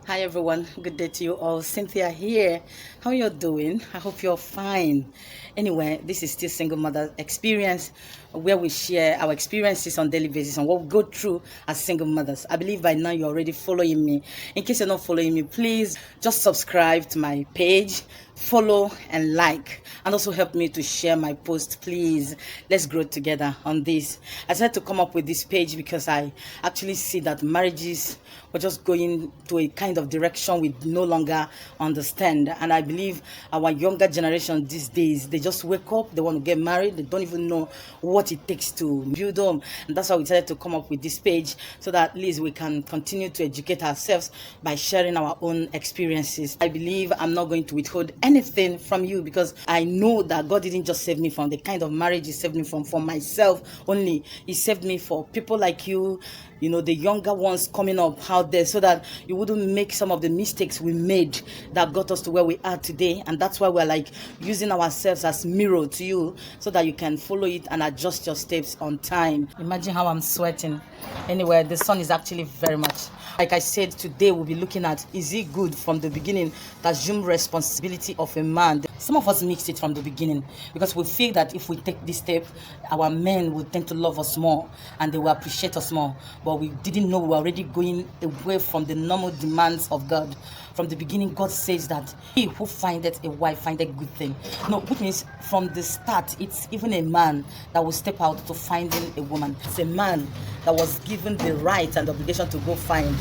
Hi everyone, good day to you all. Cynthia here. How you doing? I hope you're fine. Anyway, this is still Single Mother Experience, where we share our experiences on daily basis and what we go through as single mothers. I believe by now you're already following me. In case you're not following me, please just subscribe to my page, follow and like, and also help me to share my post. Please, let's grow together on this. I decided to come up with this page because I actually see that marriages were just going to a kind of direction we no longer understand. And I believe our younger generation these days, they just wake up, they want to get married, they don't even know what it takes to build them. And that's why we decided to come up with this page, so that at least we can continue to educate ourselves by sharing our own experiences. I believe I'm not going to withhold anything from you, because I know that God didn't just save me from the kind of marriage He saved me from for myself only. He saved me for people like you, the younger ones coming up out there, so that you wouldn't make some of the mistakes we made that got us to where we are today. And that's why we're like using ourselves as mirror to you, so that you can follow it and adjust your steps on time. Imagine how I'm sweating. Anyway, the sun is actually very much. Like I said, today we'll be looking at, is it good from the beginning to assume responsibility of a man? Some of us mixed it from the beginning because we feel that if we take this step, our men will tend to love us more and they will appreciate us more. But we didn't know we were already going away from the normal demands of God. From the beginning, God says that he who findeth a wife findeth a good thing. No, which means from the start, it's even a man that will step out to finding a woman. It's a man that was given the right and the obligation to go find.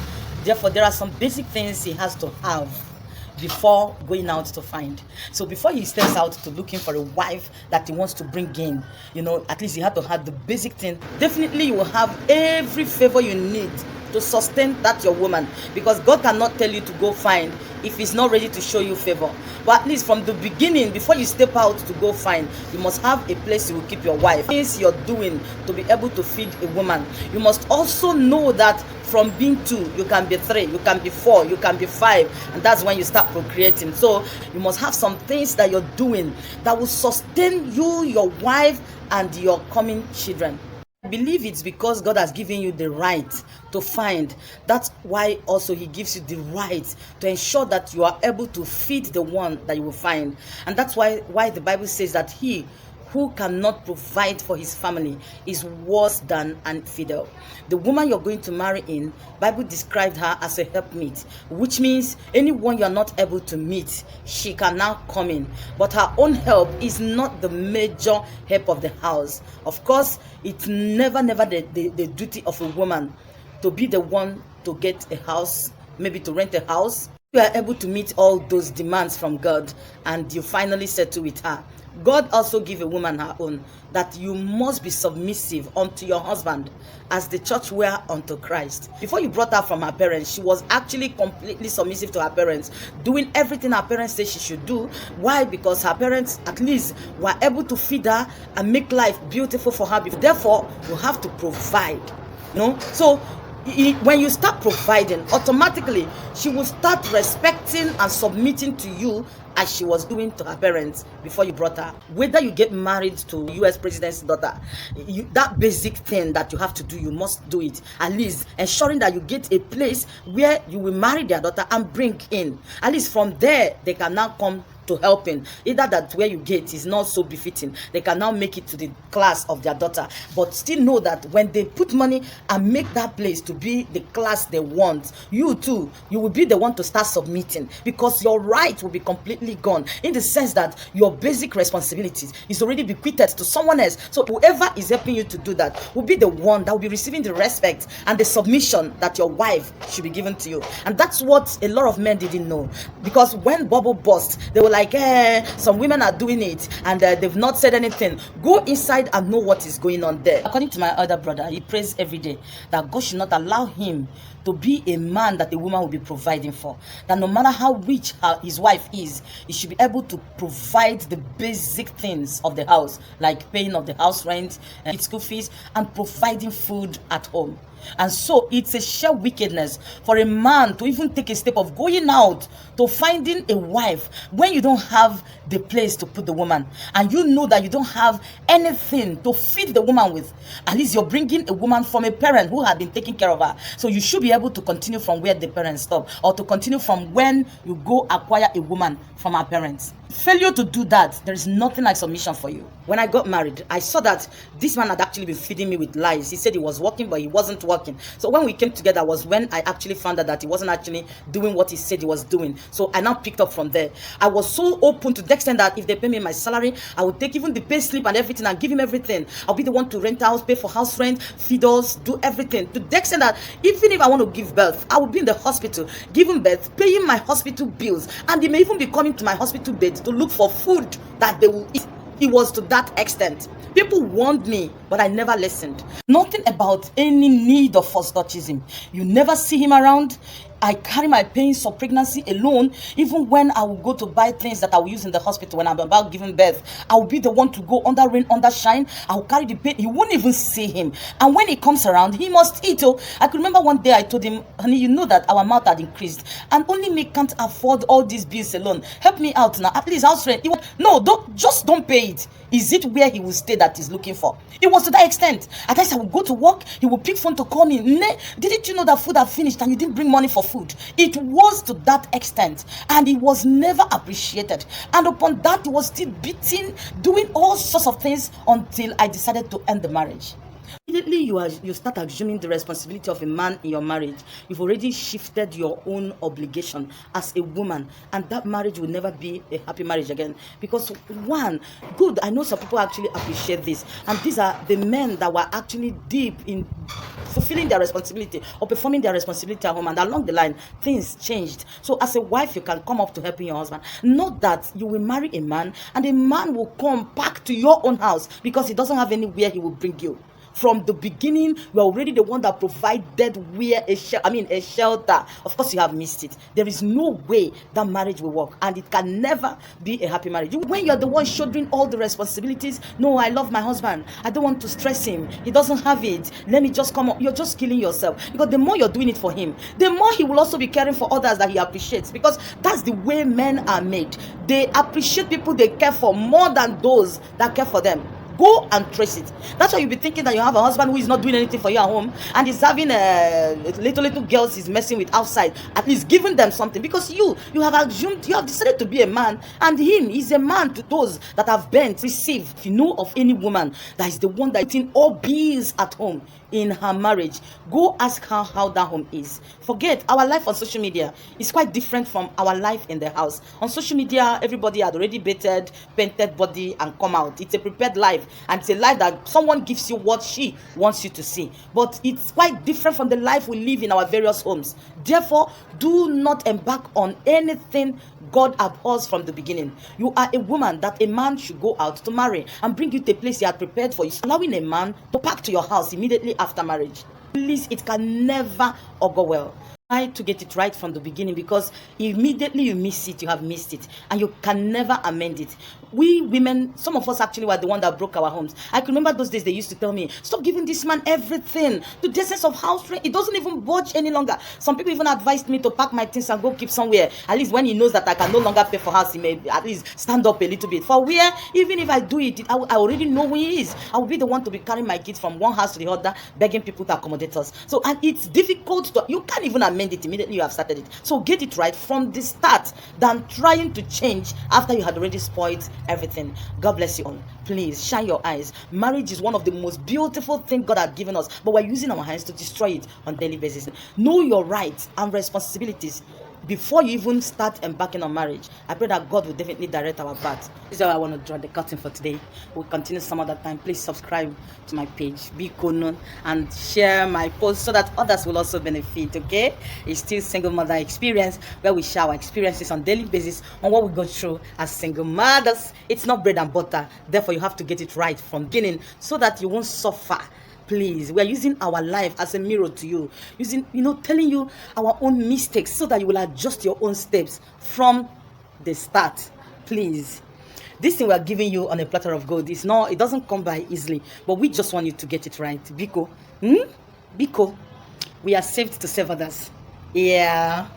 Therefore, there are some basic things he has to have before going out to find. So before he steps out to looking for a wife that he wants to bring in, at least he had to have the basic thing. Definitely you will have every favor you need to sustain that your woman, because God cannot tell you to go find if he's not ready to show you favor. But at least from the beginning, before you step out to go find, you must have a place you will keep your wife. Things you're doing to be able to feed a woman. You must also know that from being 2, you can be 3, you can be 4, you can be 5, and that's when you start procreating. So you must have some things that you're doing that will sustain you, your wife, and your coming children. I believe it's because God has given you the right to find. That's why also he gives you the right to ensure that you are able to feed the one that you will find. And that's why the Bible says that he who cannot provide for his family is worse than an infidel. The woman you're going to marry in, Bible described her as a helpmeet, which means anyone you're not able to meet, she can now come in. But her own help is not the major help of the house. Of course, it's never the duty of a woman to be the one to get a house, maybe to rent a house. You are able to meet all those demands from God and you finally settle with her. God also gave a woman her own, that you must be submissive unto your husband as the church were unto Christ. Before you brought her from her parents, she was actually completely submissive to her parents, doing everything her parents say she should do. Why? Because her parents at least were able to feed her and make life beautiful for her. Therefore, you have to provide. So when you start providing, automatically she will start respecting and submitting to you as she was doing to her parents before you brought her. Whether you get married to US president's daughter, that basic thing that you have to do, you must do it. At least ensuring that you get a place where you will marry their daughter and bring in. At least from there, they can now come to helping. Either that where you get is not so befitting, they can now make it to the class of their daughter, but still know that when they put money and make that place to be the class they want, you too, you will be the one to start submitting, because your right will be completely gone, in the sense that your basic responsibilities is already bequeathed to someone else. So whoever is helping you to do that will be the one that will be receiving the respect and the submission that your wife should be given to you. And that's what a lot of men didn't know, because when bubble burst, they were like, some women are doing it and they've not said anything. Go inside and know what is going on there. According to my other brother, he prays every day that God should not allow him to be a man that a woman will be providing for. That no matter how rich his wife is, he should be able to provide the basic things of the house, like paying of the house rent, and school fees, and providing food at home. And so it's a sheer wickedness for a man to even take a step of going out to finding a wife when you don't have the place to put the woman, and you know that you don't have anything to feed the woman with. At least you're bringing a woman from a parent who had been taking care of her, so you should be able to continue from where the parents stop, or to continue from when you go acquire a woman from her parents. Failure to do that, there is nothing like submission for you. When I got married, I saw that this man had actually been feeding me with lies. He said he was working, but he wasn't working. So when we came together was when I actually found out that he wasn't actually doing what he said he was doing. So I now picked up from there. I was so open to the extent that if they pay me my salary, I would take even the pay slip and everything and give him everything. I'll be the one to rent a house, pay for house rent, feed us, do everything. To the extent that even if I want to give birth, I would be in the hospital, giving birth, paying my hospital bills, and they may even be coming to my hospital bed to look for food that they will eat. It was to that extent. People warned me, but I never listened. Nothing about any need of forced touchism. You never see him around. I carry my pains of pregnancy alone. Even when I will go to buy things that I will use in the hospital when I'm about giving birth, I will be the one to go under rain, under shine. I will carry the pain. You won't even see him. And when he comes around, he must eat. Oh, I could remember one day I told him, honey, you know that our mouth had increased, and only me can't afford all these bills alone. Help me out now. At least house rent. No, don't pay it. Is it where he will stay that he's looking for? It was to that extent. At times I would go to work, he would pick phone to call me. Didn't you know that food had finished and you didn't bring money for food? It was to that extent, and it was never appreciated. And upon that, he was still beating, doing all sorts of things until I decided to end the marriage. Immediately you start assuming the responsibility of a man in your marriage, you've already shifted your own obligation as a woman, and that marriage will never be a happy marriage again. Because one, good, I know some people actually appreciate this, and these are the men that were actually deep in fulfilling their responsibility or performing their responsibility at home, and along the line things changed. So as a wife, you can come up to helping your husband. Not that you will marry a man and a man will come back to your own house because he doesn't have anywhere he will bring you. From the beginning, you are already the one that provided where a shelter. Of course, you have missed it. There is no way that marriage will work, and it can never be a happy marriage. When you're the one shouldering all the responsibilities, no, I love my husband, I don't want to stress him, he doesn't have it, let me just come up. You're just killing yourself, because the more you're doing it for him, the more he will also be caring for others that he appreciates, because that's the way men are made. They appreciate people they care for more than those that care for them. Go and trace it. That's why you'll be thinking that you have a husband who is not doing anything for you at home, and is having little girls he's messing with outside, at least giving them something, because you have assumed, you have decided to be a man, and him is a man to those that have bent, receive. If you know of any woman that is the one that is in all bills at home in her marriage, go ask her how that home is. Forget our life on social media is quite different from our life in the house. On social media, everybody had already baited, painted body and come out. It's a prepared life, and it's a life that someone gives you what she wants you to see. But it's quite different from the life we live in our various homes. Therefore, do not embark on anything God abhors from the beginning. You are a woman that a man should go out to marry and bring you to a place he had prepared for you. Allowing a man to pack to your house immediately after marriage, please, it can never augur well. Try to get it right from the beginning, because immediately you miss it, you have missed it, and you can never amend it. We women, some of us actually were the one that broke our homes. I can remember those days they used to tell me, stop giving this man everything, to the essence of house rent. It doesn't even budge any longer. Some people even advised me to pack my things and go keep somewhere. At least when he knows that I can no longer pay for house, he may at least stand up a little bit. For where, even if I do it, I already know who he is. I will be the one to be carrying my kids from one house to the other, begging people to accommodate us. So, and it's difficult to, you can't even amend it immediately you have started it. So get it right from the start than trying to change after you had already spoiled everything. God bless you all. Please shine your eyes. Marriage is one of the most beautiful things God had given us, but we're using our hands to destroy it on a daily basis. Know your rights and responsibilities before you even start embarking on marriage. I pray that God will definitely direct our path. This is how I want to draw the curtain for today. We'll continue some other time. Please subscribe to my page, Biko Known, and share my post so that others will also benefit. Okay, it's still Single Mother Experience, where we share our experiences on daily basis on what we go through as single mothers. It's not bread and butter, therefore you have to get it right from beginning so that you won't suffer. Please, we are using our life as a mirror to you, telling you our own mistakes so that you will adjust your own steps from the start. Please, this thing we are giving you on a platter of gold, it doesn't come by easily, but we just want you to get it right. Biko, Biko, we are saved to save others. Yeah.